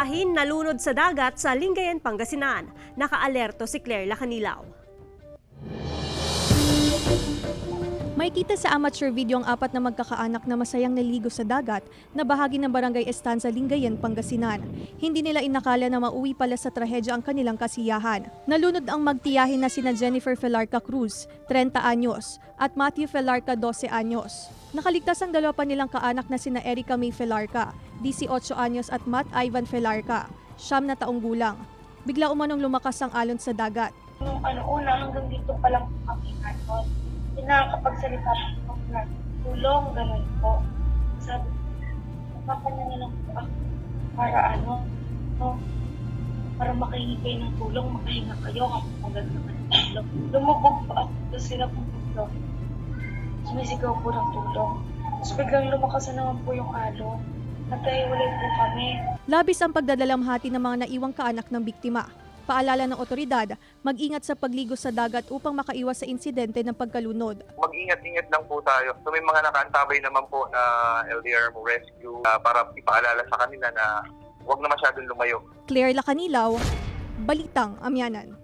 tiyahin nalunod sa dagat sa Lingayen, Pangasinan. Nakaalerto si Claire Lacanilaw. May kita sa amateur video ang apat na magkakaanak na masayang naligo sa dagat na bahagi ng Barangay Estanza, Lingayen, Pangasinan. Hindi nila inakala na mauwi pala sa trahedya ang kanilang kasiyahan. Nalunod ang magtiyahin na sina Jennifer Felarca Cruz, 30 anyos, at Matthew Felarca, 12 anyos. Nakaligtas ang dalawa pa nilang kaanak na sina Erica May Felarca, 18 anyos, at Matt Ivan Felarca, 9 na taong gulang. Bigla umanong lumakas ang alon sa dagat. Nung una, hanggang dito pa lang po kami ano, nakakapagsalita po na tulong, ganun po. Sabi, napapanya na lang po ako para para makahingi kayo ng tulong, makahinga kayo kapag maganda ka ng tulong. Lumubog po ako, tapos sila po tulong. Sumisigaw po ng tulong. Tapos biglang lumakas na naman po yung alon. Nagkahiwalay po kami. Labis ang pagdadalamhati ng mga naiwang kaanak ng biktima. Paalala ng otoridad, mag-ingat sa pagligo sa dagat upang makaiwas sa insidente ng pagkalunod. Mag-ingat-ingat lang po tayo. So may mga nakaantabay naman po na LDR rescue para ipaalala sa kanila na huwag na masyadong lumayo. Claire Lacanilaw, Balitang Amyanan.